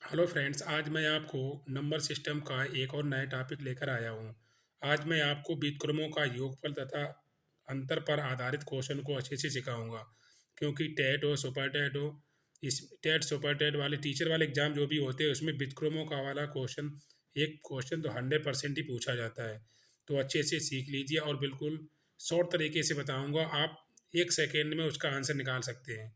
Hello friends, आज मैं आपको नंबर सिस्टम का एक और नया टॉपिक लेकर आया हूँ। आज मैं आपको व्युत्क्रमों का योगफल तथा अंतर पर आधारित क्वेश्चन को अच्छे से सिखाऊंगा। क्योंकि टेट हो सुपर टेट हो, इस टेट सुपर टेट वाले टीचर वाले एग्जाम जो भी होते हैं उसमें व्युत्क्रमों का वाला क्वेश्चन, एक क्वेश्चन तो 100% ही पूछा जाता है। तो अच्छे से सीख लीजिए और बिल्कुल शॉर्ट तरीके से बताऊँगा, आप 1 सेकेंड में उसका आंसर निकाल सकते हैं।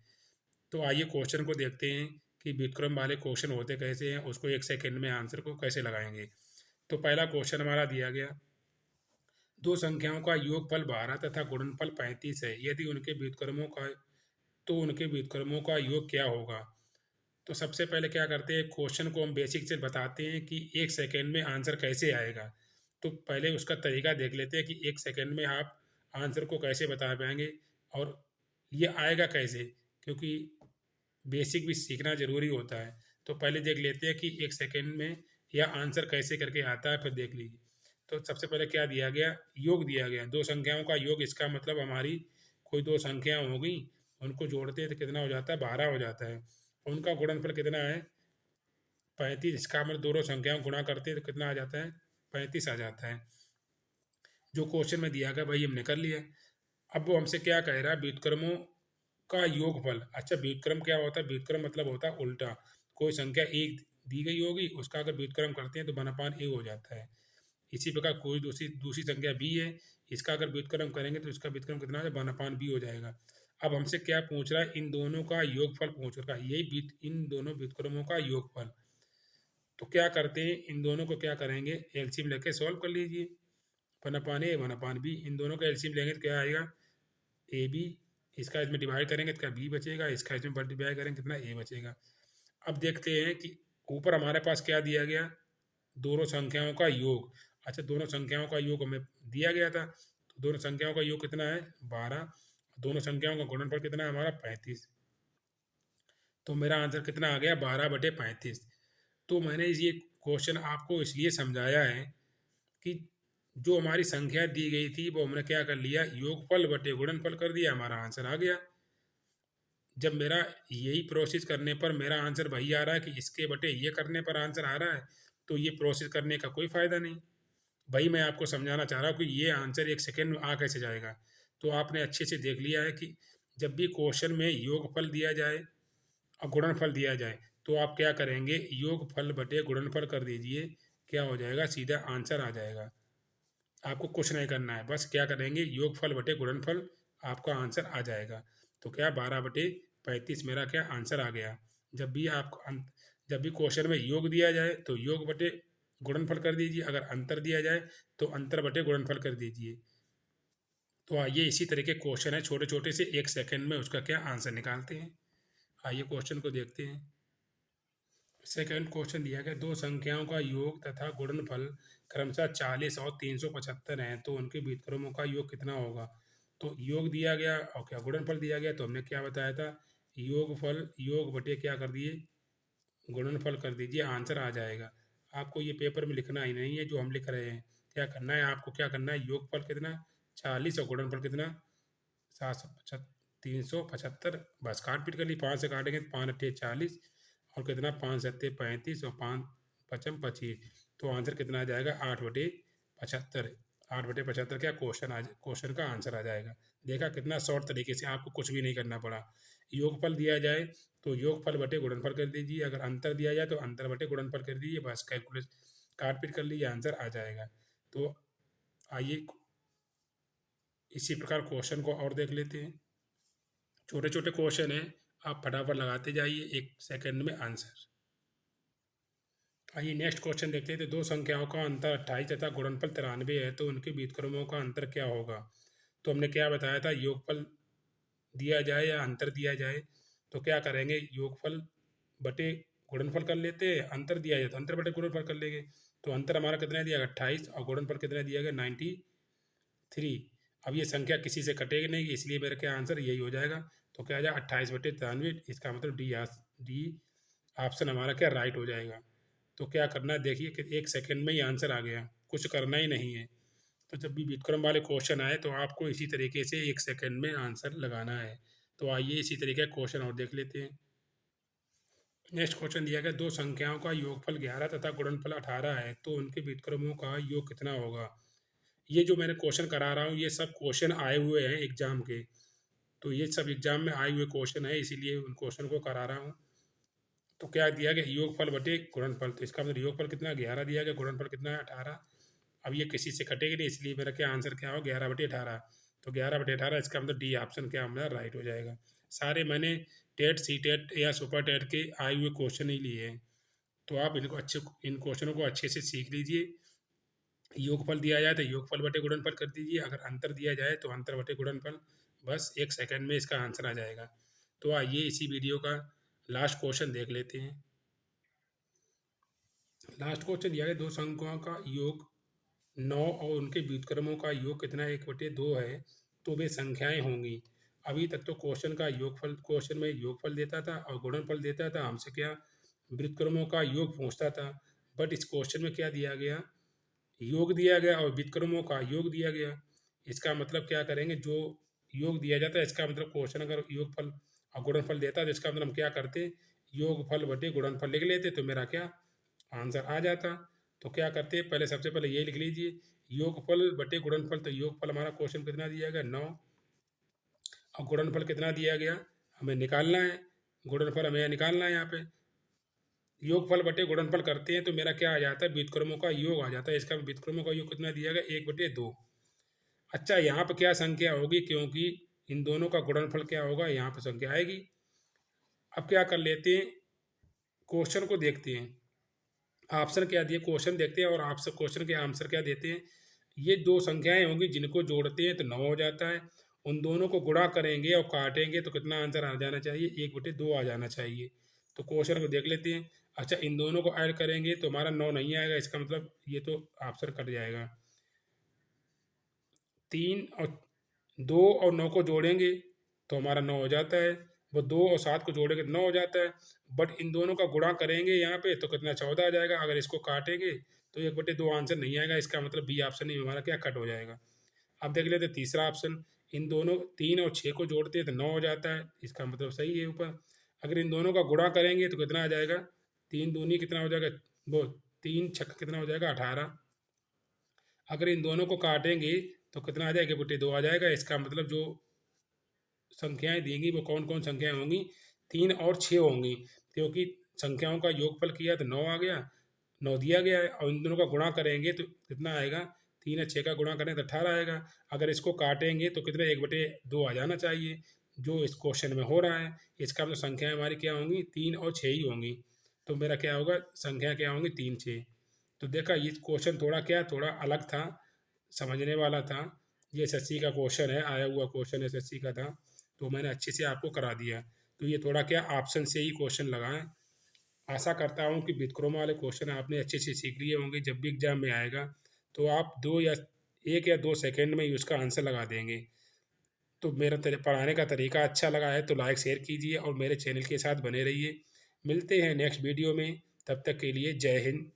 तो आइए क्वेश्चन को देखते हैं कि व्युत्क्रम वाले क्वेश्चन होते कैसे हैं, उसको 1 सेकेंड में आंसर को कैसे लगाएंगे। तो पहला क्वेश्चन हमारा दिया गया, दो संख्याओं का योगफल 12 तथा गुणनफल 35 है। यदि उनके व्युत्क्रमों का योग क्या होगा। तो सबसे पहले क्या करते हैं, क्वेश्चन को हम बेसिक से बताते हैं कि 1 सेकेंड में आंसर कैसे आएगा। तो पहले उसका तरीका देख लेते हैं कि 1 सेकेंड में आप आंसर को कैसे बता पाएंगे और ये आएगा कैसे, क्योंकि बेसिक भी सीखना ज़रूरी होता है। तो पहले देख लेते हैं कि 1 सेकेंड में यह आंसर कैसे करके आता है, फिर देख लीजिए। तो सबसे पहले क्या दिया गया, योग दिया गया, दो संख्याओं का योग। इसका मतलब हमारी कोई दो संख्या हो गई, उनको जोड़ते हैं तो कितना हो जाता है, 12 हो जाता है। उनका गुणनफल कितना है, 35। इसका मतलब दोनों संख्याओं को गुणा करते हैं तो कितना आ जाता है, 35 आ जाता है। जो क्वेश्चन में दिया गया भाई हमने कर लिया। अब वो हमसे क्या कह रहा है, व्युत्क्रमों का योगफल। अच्छा, व्युत्क्रम क्या होता है, व्युत्क्रम मतलब होता है उल्टा। कोई संख्या एक दी गई होगी, उसका अगर व्युत्क्रम करते हैं तो 1/a हो जाता है। इसी प्रकार कोई दूसरी दूसरी संख्या b है, इसका अगर व्युत्क्रम करेंगे तो इसका व्युत्क्रम कितना है, 1/b हो जाएगा। अब हमसे क्या पूछ रहा है, इन दोनों का योगफल पूछ रहा है, इन दोनों व्युत्क्रमों का योगफल। तो क्या करते हैं, इन दोनों को क्या करेंगे, एलसीएम लेके सॉल्व कर लीजिए। 1/a 1/b, इन दोनों का एलसीएम लेंगे तो क्या आएगा, ए बी। इसका इसमें डिवाइड करेंगे तो क्या बी बचेगा, इसका इसमें डिवाइड करेंगे कितना, ए बचेगा। अब देखते हैं कि ऊपर हमारे पास क्या दिया गया, दोनों संख्याओं का योग। अच्छा, दोनों संख्याओं का योग हमें दिया गया था, तो दोनों संख्याओं का योग कितना है, 12। दोनों संख्याओं का गुणनफल कितना है हमारा, 35। तो मेरा आंसर कितना आ गया, 12/35। तो मैंने ये क्वेश्चन आपको इसलिए समझाया है कि जो हमारी संख्या दी गई थी वो हमने क्या कर लिया, योगफल बटे गुणनफल कर दिया, हमारा आंसर आ गया। जब मेरा यही प्रोसेस करने पर मेरा आंसर वही आ रहा है कि इसके बटे ये करने पर आंसर आ रहा है, तो ये प्रोसेस करने का कोई फ़ायदा नहीं। वही मैं आपको समझाना चाह रहा हूँ कि ये आंसर 1 सेकेंड में आ कैसे जाएगा। तो आपने अच्छे से देख लिया है कि जब भी क्वेश्चन में योगफल दिया जाए और गुणनफल दिया जाए तो आप क्या करेंगे, योगफल बटे गुणनफल कर दीजिए, क्या हो जाएगा, सीधा आंसर आ जाएगा। आपको कुछ नहीं करना है, बस क्या करेंगे, योगफल बटे गुणनफल, आपका आंसर आ जाएगा। तो क्या 12/35 मेरा क्या आंसर आ गया। जब भी आप जब भी क्वेश्चन में योग दिया जाए तो योग बटे गुणनफल कर दीजिए, अगर अंतर दिया जाए तो अंतर बटे गुणनफल कर दीजिए। तो आइए इसी तरह के क्वेश्चन है छोटे छोटे से, 1 सेकेंड में उसका क्या आंसर निकालते हैं। आइए क्वेश्चन को देखते हैं। सेकंड क्वेश्चन दिया गया, दो संख्याओं का योग तथा गुणनफल क्रमशः 40 और 375 है, तो उनके व्युत्क्रमों का योग कितना होगा। तो योग दिया गया और क्या गुणनफल दिया गया, तो हमने क्या बताया था, योगफल योग बटे क्या कर दिए, गुणनफल कर दीजिए, आंसर आ जाएगा। आपको ये पेपर में लिखना ही नहीं है जो हम लिख रहे हैं। क्या करना है आपको, क्या करना है, योगफल कितना 40 और गुणनफल कितना 775, 375। बस काट पीट कर ली, 5 से काटेंगे तो 5 अट्ठे 40 और कितना, 5 सत्ते 35 और 5 पचम 25। तो आंसर कितना आ जाएगा, 8/75। 8/75 क्या क्वेश्चन का आंसर आ जाएगा। देखा कितना शॉर्ट तरीके से, आपको कुछ भी नहीं करना पड़ा। योगफल दिया जाए तो योगफल बटे गुणनफल कर दीजिए, अगर अंतर दिया जाए तो अंतर बटे गुणनफल कर दीजिए, बस कैलकुलेट काट पीट कर लीजिए, आंसर आ जाएगा। तो आइए इसी प्रकार क्वेश्चन को और देख लेते हैं। छोटे छोटे क्वेश्चन हैं, आप फटाफट लगाते जाइए, 1 सेकेंड में आंसर। आइए नेक्स्ट क्वेश्चन देखते हैं। तो दो संख्याओं का अंतर 28 तथा गुणनफल 93 है, तो उनके व्युत्क्रमों का अंतर क्या होगा। तो हमने क्या बताया था, योगफल दिया जाए या अंतर दिया जाए तो क्या करेंगे, योगफल बटे गुणनफल कर लेते हैं, अंतर दिया जाए तो अंतर बटे गुणनफल कर लेंगे। तो अंतर हमारा कितना दिया गया, 28, और गुणनफल कितना दिया गया, 93। अब ये संख्या किसी से कटेगी नहीं, इसलिए मेरा क्या आंसर यही हो जाएगा। तो क्या आ जाएगा, 28/93। इसका मतलब डी ऑप्शन हमारा क्या राइट हो जाएगा। तो क्या करना है, देखिए कि 1 सेकेंड में ही आंसर आ गया, कुछ करना ही नहीं है। तो जब भी व्युत्क्रम वाले क्वेश्चन आए तो आपको इसी तरीके से 1 सेकेंड में आंसर लगाना है। तो आइए इसी तरीके का क्वेश्चन और देख लेते हैं। नेक्स्ट क्वेश्चन दिया गया, दो संख्याओं का योगफल 11 तथा गुणनफल 18 है, तो उनके व्युत्क्रमों का योग कितना होगा। ये जो मैंने क्वेश्चन करा रहा हूँ, ये सब क्वेश्चन आए हुए हैं एग्जाम के, तो ये सब एग्जाम में आए हुए क्वेश्चन है, इसीलिए उन क्वेश्चन को करा रहा हूँ। तो क्या दिया गया, योगफल बटे गुणनफल, तो इसका मतलब योगफल कितना 11 दिया गया, गुणनफल कितना है 18। अब ये किसी से कटेगी नहीं, इसलिए मेरा क्या आंसर क्या हो, 11/18। तो 11/18 इसका मतलब डी ऑप्शन क्या हमारा राइट हो जाएगा। सारे मैंने टेट सी टेट या सुपर टेट के आए हुए क्वेश्चन ही लिए हैं, तो आप इन क्वेश्चनों को अच्छे से सीख लीजिए। योगफल दिया जाए तो योगफल बटे गुणनफल कर दीजिए, अगर अंतर दिया जाए तो अंतर बटे गुणनफल, बस 1 सेकंड में इसका आंसर आ जाएगा। तो आइए इसी वीडियो का लास्ट क्वेश्चन देख लेते हैं। लास्ट क्वेश्चन दिया गया, दो संख्याओं का योग 9 और उनके व्युत्क्रमों का योग कितना 1/2 है, तो वे संख्याएं होंगी। अभी तक तो क्वेश्चन का योगफल, क्वेश्चन में योगफल देता था और गुणनफल देता था, हमसे क्या व्युत्क्रमों का योग पूछता था। बट इस क्वेश्चन में क्या दिया गया, योग दिया गया और व्युत्क्रमों का योग दिया गया। इसका मतलब क्या करेंगे, जो योग दिया जाता है इसका मतलब क्वेश्चन अगर योगफल और गुणनफल देता है तो इसका मतलब हम क्या करते, योगफल बटे गुणनफल लिख लेते, तो मेरा क्या आंसर आ जाता। तो क्या करते हैं, पहले सबसे पहले ये लिख लीजिए, योगफल बटे गुणनफल, तो योगफल हमारा क्वेश्चन कितना दिया गया 9, और गुणनफल कितना दिया गया हमें निकालना है, गुणनफल हमें निकालना है यहाँ पे। योगफल बटे गुणनफल करते हैं तो मेरा क्या आ जाता है, व्युत्क्रमों का योग आ जाता है। इसका व्युत्क्रमों का योग कितना दिया गया 1/2। अच्छा, यहाँ पर क्या संख्या होगी, क्योंकि इन दोनों का गुणनफल क्या होगा, यहाँ पर संख्या आएगी। अब क्या कर लेते हैं, क्वेश्चन को देखते हैं, ऑप्शन क्या दिए, क्वेश्चन देखते हैं और आपसे क्वेश्चन के आंसर क्या देते हैं। ये दो संख्याएं होंगी जिनको जोड़ते हैं तो 9 हो जाता है, उन दोनों को गुणा करेंगे और काटेंगे तो कितना आंसर आ जाना चाहिए, 1/2 आ जाना चाहिए। तो क्वेश्चन को देख लेते हैं। अच्छा, इन दोनों को ऐड करेंगे तो हमारा 9 नहीं आएगा, इसका मतलब ये तो ऑप्शन कट जाएगा। 2 और 9 को जोड़ेंगे तो हमारा 9 हो जाता है, वो 2 और 7 को जोड़ेंगे तो 9 हो जाता है। बट इन दोनों का गुणा करेंगे यहाँ पे तो कितना 14 आ जाएगा, अगर इसको काटेंगे तो 1/2 आंसर नहीं आएगा, इसका मतलब बी ऑप्शन ही हमारा क्या कट हो जाएगा। अब देख लेते हैं तीसरा ऑप्शन, इन दोनों 3 और 6 को जोड़ते हैं तो 9 हो जाता है, इसका मतलब सही है ऊपर। अगर इन दोनों का गुणा करेंगे तो कितना आ जाएगा, 3 दूनी कितना हो जाएगा, वो 3 छक्का कितना हो जाएगा 18। अगर इन दोनों को काटेंगे तो कितना आ जाएगा, 1/2 आ जाएगा। इसका मतलब जो संख्याएं देंगी वो कौन कौन संख्याएं होंगी, 3 और 6 होंगी, क्योंकि संख्याओं का योगफल किया तो 9 आ गया, 9 दिया गया है, और इन दोनों का गुणा करेंगे तो कितना आएगा, 3 और 6 का गुणा करें तो 18 आएगा। अगर इसको काटेंगे तो कितने 1/2 आ जाना चाहिए, जो इस क्वेश्चन में हो रहा है। इसका मतलब संख्याएं हमारी क्या होंगी, 3 और 6 ही होंगी। तो मेरा क्या होगा, संख्या क्या होंगी 3 6। तो देखा ये क्वेश्चन थोड़ा क्या, थोड़ा अलग था, समझने वाला था। ये एसएससी का क्वेश्चन है, आया हुआ क्वेश्चन एसएससी का था, तो मैंने अच्छे से आपको करा दिया। तो ये थोड़ा क्या ऑप्शन से ही क्वेश्चन लगाएं। आशा करता हूँ कि व्युत्क्रम वाले क्वेश्चन आपने अच्छे से सीख लिए होंगे, जब भी एग्जाम में आएगा तो आप 1 या 2 सेकंड में ही उसका आंसर लगा देंगे। तो मेरा पढ़ाने का तरीका अच्छा लगा है तो लाइक शेयर कीजिए और मेरे चैनल के साथ बने रहिए। मिलते हैं नेक्स्ट वीडियो में, तब तक के लिए जय हिंद।